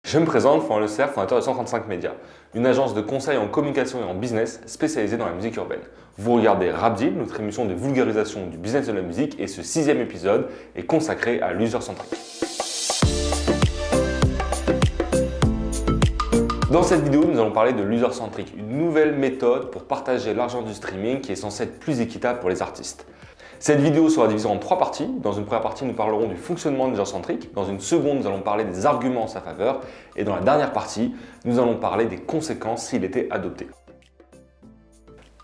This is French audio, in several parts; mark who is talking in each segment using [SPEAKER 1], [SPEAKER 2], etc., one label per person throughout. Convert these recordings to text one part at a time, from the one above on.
[SPEAKER 1] Je me présente, Florent Le Cerf, fondateur de 135 Médias, une agence de conseil en communication et en business spécialisée dans la musique urbaine. Vous regardez Rap Deal, notre émission de vulgarisation du business de la musique, et ce 6e épisode est consacré à l'user-centric. Dans cette vidéo, nous allons parler de l'user-centric, une nouvelle méthode pour partager l'argent du streaming qui est censée être plus équitable pour les artistes. Cette vidéo sera divisée en 3 parties. Dans une première partie, nous parlerons du fonctionnement de l'user-centric. Dans une seconde, nous allons parler des arguments en sa faveur. Et dans la dernière partie, nous allons parler des conséquences s'il était adopté.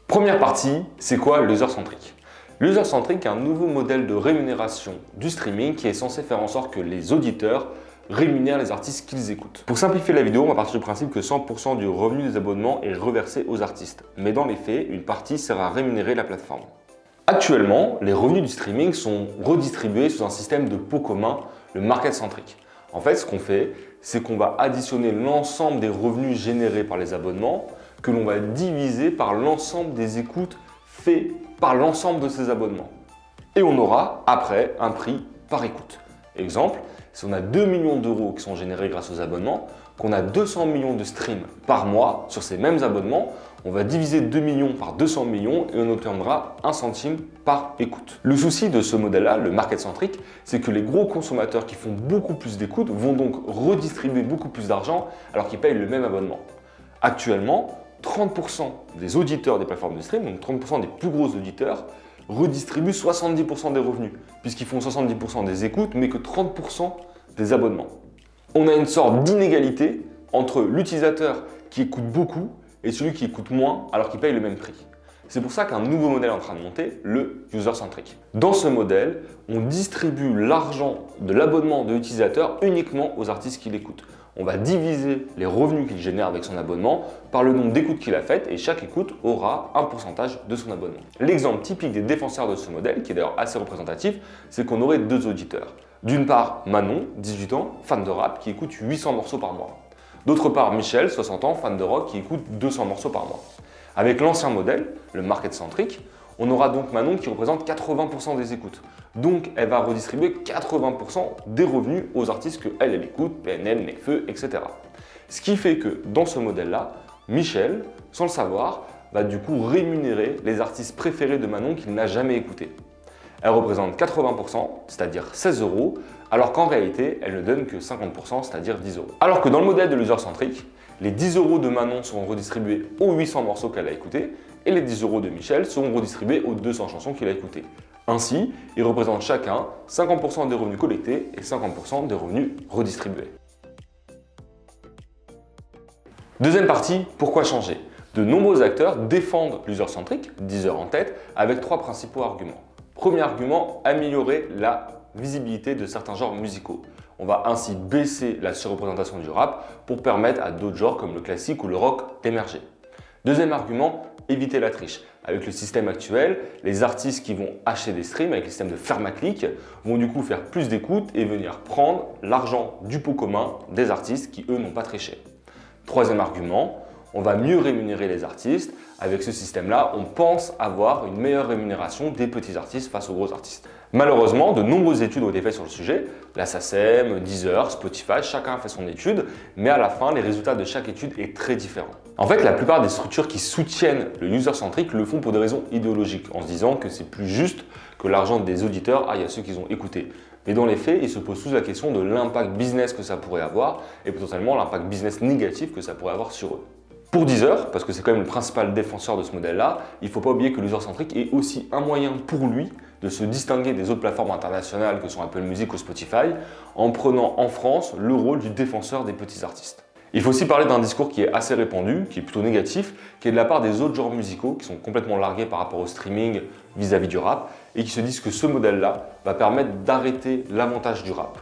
[SPEAKER 1] Première partie, c'est quoi l'user-centric? L'user-centric est un nouveau modèle de rémunération du streaming qui est censé faire en sorte que les auditeurs rémunèrent les artistes qu'ils écoutent. Pour simplifier la vidéo, on va partir du principe que 100% du revenu des abonnements est reversé aux artistes. Mais dans les faits, une partie sert à rémunérer la plateforme. Actuellement, les revenus du streaming sont redistribués sous un système de pot commun, le market centric. En fait, ce qu'on fait, c'est qu'on va additionner l'ensemble des revenus générés par les abonnements que l'on va diviser par l'ensemble des écoutes faites par l'ensemble de ces abonnements. Et on aura après un prix par écoute. Exemple, si on a 2 millions d'euros qui sont générés grâce aux abonnements, qu'on a 200 millions de streams par mois sur ces mêmes abonnements, on va diviser 2 millions par 200 millions et on obtiendra 1 centime par écoute. Le souci de ce modèle-là, le market centric, c'est que les gros consommateurs qui font beaucoup plus d'écoutes vont donc redistribuer beaucoup plus d'argent alors qu'ils payent le même abonnement. Actuellement, 30% des auditeurs des plateformes de stream, donc 30% des plus gros auditeurs, redistribuent 70% des revenus, puisqu'ils font 70% des écoutes, mais que 30% des abonnements. On a une sorte d'inégalité entre l'utilisateur qui écoute beaucoup et celui qui écoute moins alors qu'il paye le même prix. C'est pour ça qu'un nouveau modèle est en train de monter, le user-centric. Dans ce modèle, on distribue l'argent de l'abonnement de l'utilisateur uniquement aux artistes qui l'écoutent. On va diviser les revenus qu'il génère avec son abonnement par le nombre d'écoutes qu'il a faites et chaque écoute aura un pourcentage de son abonnement. L'exemple typique des défenseurs de ce modèle, qui est d'ailleurs assez représentatif, c'est qu'on aurait 2 auditeurs. D'une part, Manon, 18 ans, fan de rap, qui écoute 800 morceaux par mois. D'autre part, Michel, 60 ans, fan de rock, qui écoute 200 morceaux par mois. Avec l'ancien modèle, le market centric, on aura donc Manon qui représente 80% des écoutes. Donc, elle va redistribuer 80% des revenus aux artistes qu'elle écoute, PNL, Nekfeu, etc. Ce qui fait que dans ce modèle-là, Michel, sans le savoir, va du coup rémunérer les artistes préférés de Manon qu'il n'a jamais écoutés. Elle représente 80%, c'est-à-dire 16 €, alors qu'en réalité, elle ne donne que 50%, c'est-à-dire 10 €. Alors que dans le modèle de l'user-centric, les 10 € de Manon seront redistribués aux 800 morceaux qu'elle a écoutés et les 10 € de Michel seront redistribués aux 200 chansons qu'il a écoutées. Ainsi, ils représentent chacun 50% des revenus collectés et 50% des revenus redistribués. Deuxième partie, pourquoi changer? De nombreux acteurs défendent l'user-centric, Deezer en tête, avec 3 principaux arguments. Premier argument, améliorer la visibilité de certains genres musicaux. On va ainsi baisser la surreprésentation du rap pour permettre à d'autres genres comme le classique ou le rock d'émerger. Deuxième argument, éviter la triche. Avec le système actuel, les artistes qui vont acheter des streams avec le système de ferme-à-clic vont du coup faire plus d'écoutes et venir prendre l'argent du pot commun des artistes qui eux n'ont pas triché. Troisième argument, on va mieux rémunérer les artistes. Avec ce système-là, on pense avoir une meilleure rémunération des petits artistes face aux gros artistes. Malheureusement, de nombreuses études ont été faites sur le sujet. La SACEM, Deezer, Spotify, chacun a fait son étude, mais à la fin, les résultats de chaque étude est très différent. En fait, la plupart des structures qui soutiennent le user-centric le font pour des raisons idéologiques, en se disant que c'est plus juste que l'argent des auditeurs aille à ceux qu'ils ont écoutés. Mais dans les faits, ils se posent tous la question de l'impact business que ça pourrait avoir et potentiellement l'impact business négatif que ça pourrait avoir sur eux. Pour Deezer, parce que c'est quand même le principal défenseur de ce modèle-là, il ne faut pas oublier que l'user-centric est aussi un moyen pour lui de se distinguer des autres plateformes internationales que sont Apple Music ou Spotify en prenant en France le rôle du défenseur des petits artistes. Il faut aussi parler d'un discours qui est assez répandu, qui est plutôt négatif, qui est de la part des autres genres musicaux qui sont complètement largués par rapport au streaming vis-à-vis du rap et qui se disent que ce modèle-là va permettre d'arrêter l'avantage du rap,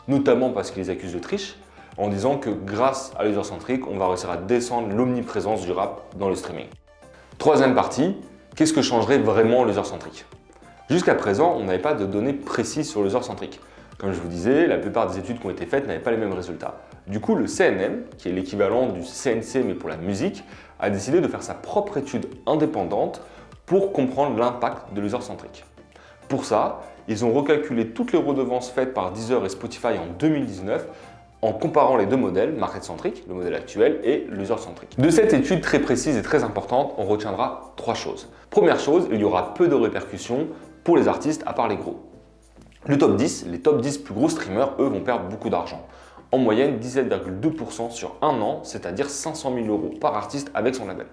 [SPEAKER 1] notamment parce qu'ils les accusent de triche, en disant que grâce à l'user-centric, on va réussir à descendre l'omniprésence du rap dans le streaming. Troisième partie, qu'est-ce que changerait vraiment l'user-centric? Jusqu'à présent, on n'avait pas de données précises sur l'user-centric. Comme je vous disais, la plupart des études qui ont été faites n'avaient pas les mêmes résultats. Du coup, le CNM, qui est l'équivalent du CNC mais pour la musique, a décidé de faire sa propre étude indépendante pour comprendre l'impact de l'user-centric. Pour ça, ils ont recalculé toutes les redevances faites par Deezer et Spotify en 2019 en comparant les deux modèles, market-centric, le modèle actuel, et l'user-centric. De cette étude très précise et très importante, on retiendra 3 choses. Première chose, il y aura peu de répercussions pour les artistes à part les gros. Le top 10, les top 10 plus gros streamers, eux, vont perdre beaucoup d'argent. En moyenne, 17,2% sur un an, c'est-à-dire 500 000 € par artiste avec son label.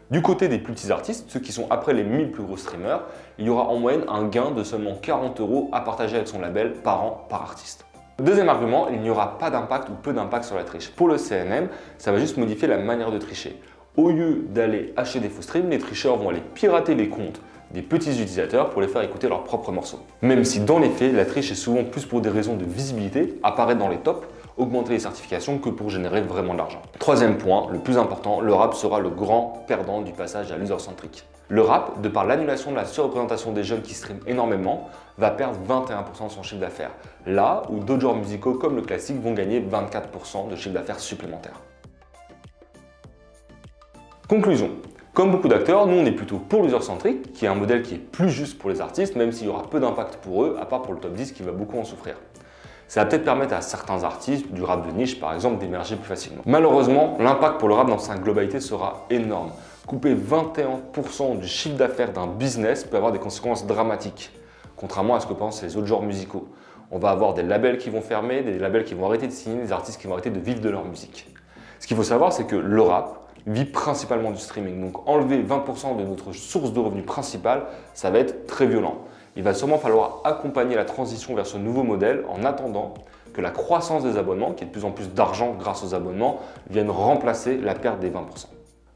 [SPEAKER 1] Du côté des plus petits artistes, ceux qui sont après les 1000 plus gros streamers, il y aura en moyenne un gain de seulement 40 € à partager avec son label par an par artiste. Deuxième argument, il n'y aura pas d'impact ou peu d'impact sur la triche. Pour le CNM, ça va juste modifier la manière de tricher. Au lieu d'aller acheter des faux streams, les tricheurs vont aller pirater les comptes des petits utilisateurs pour les faire écouter leurs propres morceaux. Même si dans les faits, la triche est souvent plus pour des raisons de visibilité, apparaître dans les tops, augmenter les certifications que pour générer vraiment de l'argent. Troisième point, le plus important, le rap sera le grand perdant du passage à l'user-centric. Le rap, de par l'annulation de la surreprésentation des jeunes qui streament énormément, va perdre 21% de son chiffre d'affaires. Là où d'autres genres musicaux comme le classique vont gagner 24% de chiffre d'affaires supplémentaire. Conclusion. Comme beaucoup d'acteurs, nous on est plutôt pour l'user-centric, qui est un modèle qui est plus juste pour les artistes, même s'il y aura peu d'impact pour eux, à part pour le top 10 qui va beaucoup en souffrir. Ça va peut-être permettre à certains artistes, du rap de niche par exemple, d'émerger plus facilement. Malheureusement, l'impact pour le rap dans sa globalité sera énorme. Couper 21% du chiffre d'affaires d'un business peut avoir des conséquences dramatiques, contrairement à ce que pensent les autres genres musicaux. On va avoir des labels qui vont fermer, des labels qui vont arrêter de signer, des artistes qui vont arrêter de vivre de leur musique. Ce qu'il faut savoir, c'est que le rap vit principalement du streaming. Donc enlever 20% de notre source de revenus principale, ça va être très violent. Il va sûrement falloir accompagner la transition vers ce nouveau modèle en attendant que la croissance des abonnements, qui est de plus en plus d'argent grâce aux abonnements, vienne remplacer la perte des 20%.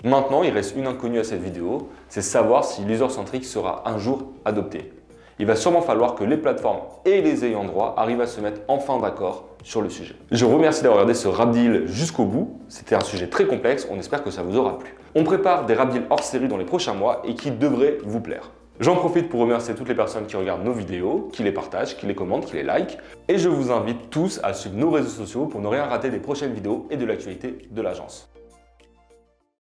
[SPEAKER 1] Maintenant, il reste une inconnue à cette vidéo, c'est savoir si l'user-centric sera un jour adopté. Il va sûrement falloir que les plateformes et les ayants droit arrivent à se mettre enfin d'accord sur le sujet. Je vous remercie d'avoir regardé ce rap deal jusqu'au bout. C'était un sujet très complexe, on espère que ça vous aura plu. On prépare des rap deals hors série dans les prochains mois et qui devraient vous plaire. J'en profite pour remercier toutes les personnes qui regardent nos vidéos, qui les partagent, qui les commentent, qui les likent. Et je vous invite tous à suivre nos réseaux sociaux pour ne rien rater des prochaines vidéos et de l'actualité de l'agence.